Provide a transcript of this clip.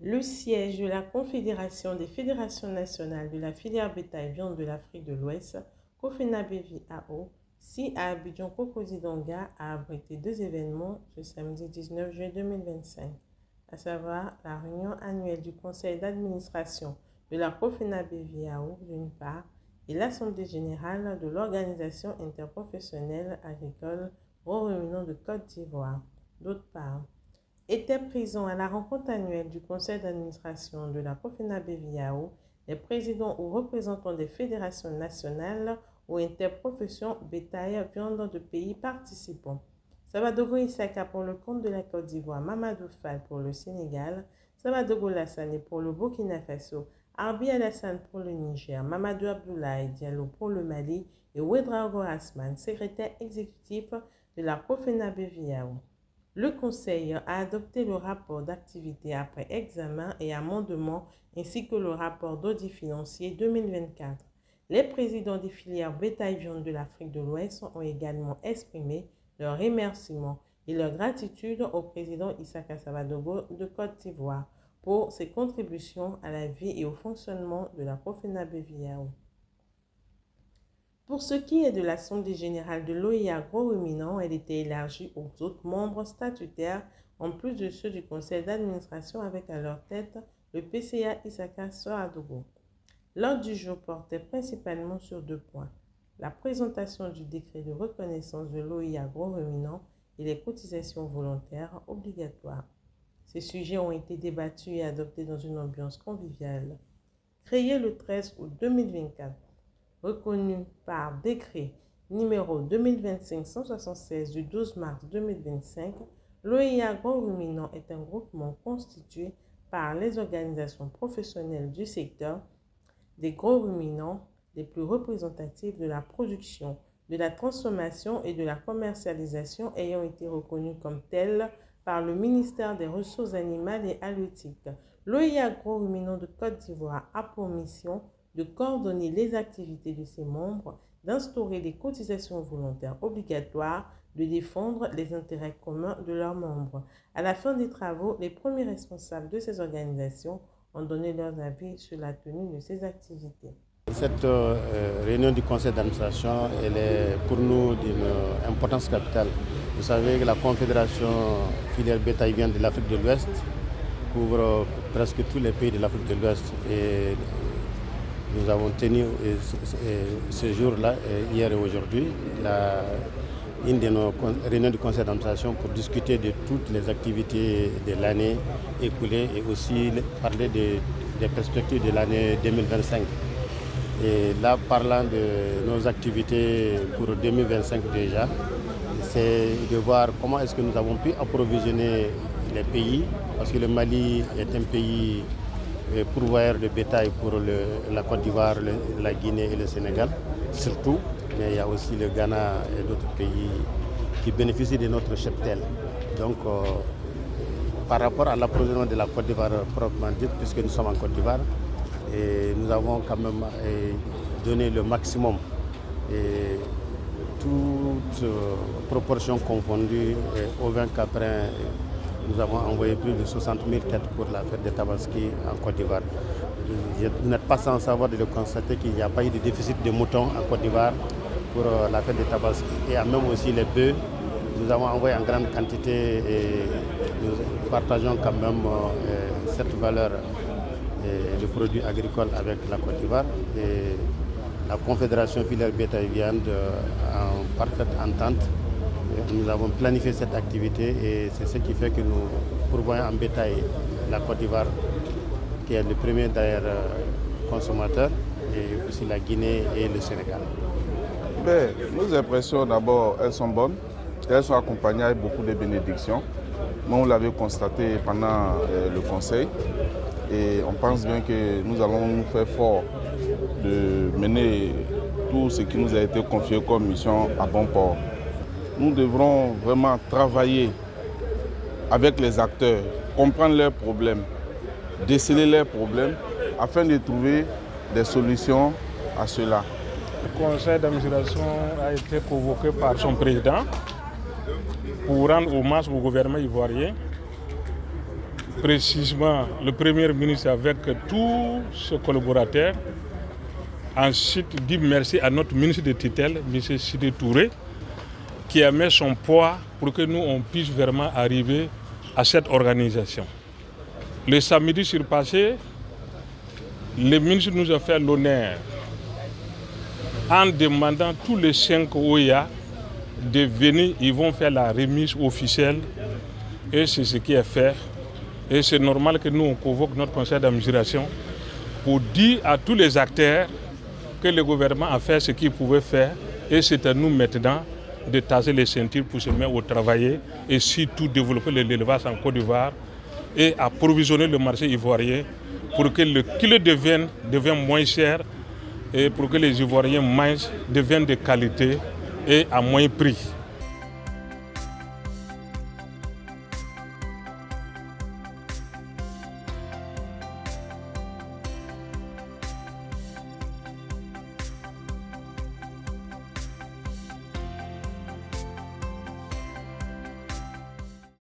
Le siège de la Confédération des fédérations nationales de la filière bétail viande de l'Afrique de l'Ouest, COFENABVIAO, si à Abidjan Cocody-Donga, a abrité deux événements ce samedi 19 juillet 2025, à savoir la réunion annuelle du conseil d'administration de la COFENABVIAO d'une part et l'Assemblée générale de l'Organisation interprofessionnelle agricole Gros Ruminants de Côte d'Ivoire, d'autre part. Étaient présents à la rencontre annuelle du conseil d'administration de la COFENABVIAO les présidents ou représentants des fédérations nationales ou interprofessions bétail viande de pays participants. Sabadogo Isaka pour le compte de la Côte d'Ivoire, Mamadou Fall pour le Sénégal, Sabadogo Lassane pour le Burkina Faso, Arbi Alassane pour le Niger, Mamadou Abdoulaye Diallo pour le Mali et Ouedraogo Asman, secrétaire exécutif de la COFENABVIAO. Le Conseil a adopté le rapport d'activité après examen et amendement ainsi que le rapport d'audit financier 2024. Les présidents des filières bétail-viande de l'Afrique de l'Ouest ont également exprimé leur remerciement et leur gratitude au président Isaka Sabadogo de Côte d'Ivoire pour ses contributions à la vie et au fonctionnement de la COFENABVIAO. Pour ce qui est de l'Assemblée générale de l'OIA Gros Ruminants, elle était élargie aux autres membres statutaires, en plus de ceux du conseil d'administration avec à leur tête le PCA Isaka Sabadogo. L'ordre du jour portait principalement sur deux points: la présentation du décret de reconnaissance de l'OIA Gros Ruminants et les cotisations volontaires obligatoires. Ces sujets ont été débattus et adoptés dans une ambiance conviviale. Créé le 13 août 2024, reconnu par décret numéro 2025-176 du 12 mars 2025, l'OIA Gros Ruminants est un groupement constitué par les organisations professionnelles du secteur des gros ruminants les plus représentatives de la production, de la transformation et de la commercialisation ayant été reconnues comme telles par le ministère des Ressources animales et halieutiques. L'OIA Gros Ruminants de Côte d'Ivoire a pour mission de coordonner les activités de ses membres, d'instaurer des cotisations volontaires obligatoires, de défendre les intérêts communs de leurs membres. À la fin des travaux, les premiers responsables de ces organisations ont donné leurs avis sur la tenue de ces activités. Cette réunion du conseil d'administration, elle est pour nous d'une importance capitale. Vous savez que la Confédération filière bétail viande de l'Afrique de l'Ouest couvre presque tous les pays de l'Afrique de l'Ouest et nous avons tenu ce jour-là, hier et aujourd'hui, une de nos réunions du conseil d'administration pour discuter de toutes les activités de l'année écoulée et aussi parler des perspectives de l'année 2025. Et là, parlant de nos activités pour 2025 déjà, c'est de voir comment est-ce que nous avons pu approvisionner les pays, parce que le Mali est un pays pourvoyeur de bétail pour la Côte d'Ivoire, la Guinée et le Sénégal, surtout. Mais il y a aussi le Ghana et d'autres pays qui bénéficient de notre cheptel. Donc, par rapport à l'approvisionnement de la Côte d'Ivoire proprement dite, puisque nous sommes en Côte d'Ivoire, et nous avons quand même donné le maximum. Et toute proportion confondue, au 20 caprins, nous avons envoyé plus de 60 000 têtes pour la fête de Tabaski en Côte d'Ivoire. Vous n'êtes pas sans savoir de le constater qu'il n'y a pas eu de déficit de moutons en Côte d'Ivoire pour la fête de Tabaski. Et même aussi les bœufs, nous avons envoyé en grande quantité et nous partageons quand même cette valeur de produits agricoles avec la Côte d'Ivoire. Et la Confédération filière bétail viande en parfaite entente. Nous avons planifié cette activité et c'est ce qui fait que nous pourvoyons en bétail la Côte d'Ivoire, qui est le premier d'ailleurs consommateur, et aussi la Guinée et le Sénégal. Nos impressions d'abord, elles sont bonnes. Elles sont accompagnées avec beaucoup de bénédictions. Nous l'avons constaté pendant le conseil et on pense bien que nous allons nous faire fort de mener tout ce qui nous a été confié comme mission à bon port. Nous devrons vraiment travailler avec les acteurs, comprendre leurs problèmes, déceler leurs problèmes afin de trouver des solutions à cela. Le conseil d'administration a été convoqué par son président pour rendre hommage au gouvernement ivoirien précisément le Premier ministre avec tous ses collaborateurs. Ensuite, dire merci à notre ministre de tutelle, M. Sidé Touré, qui a mis son poids pour que nous on puisse vraiment arriver à cette organisation. Le samedi surpassé, le ministre nous a fait l'honneur en demandant tous les 5 OEA de venir, ils vont faire la remise officielle et c'est ce qui est fait. Et c'est normal que nous on convoque notre conseil d'administration pour dire à tous les acteurs que le gouvernement a fait ce qu'il pouvait faire et c'est à nous maintenant de tasser les ceintures pour se mettre au travail et surtout développer l'élevage en Côte d'Ivoire et approvisionner le marché ivoirien pour que le kilo devienne moins cher et pour que les Ivoiriens mangent deviennent de qualité et à moins prix.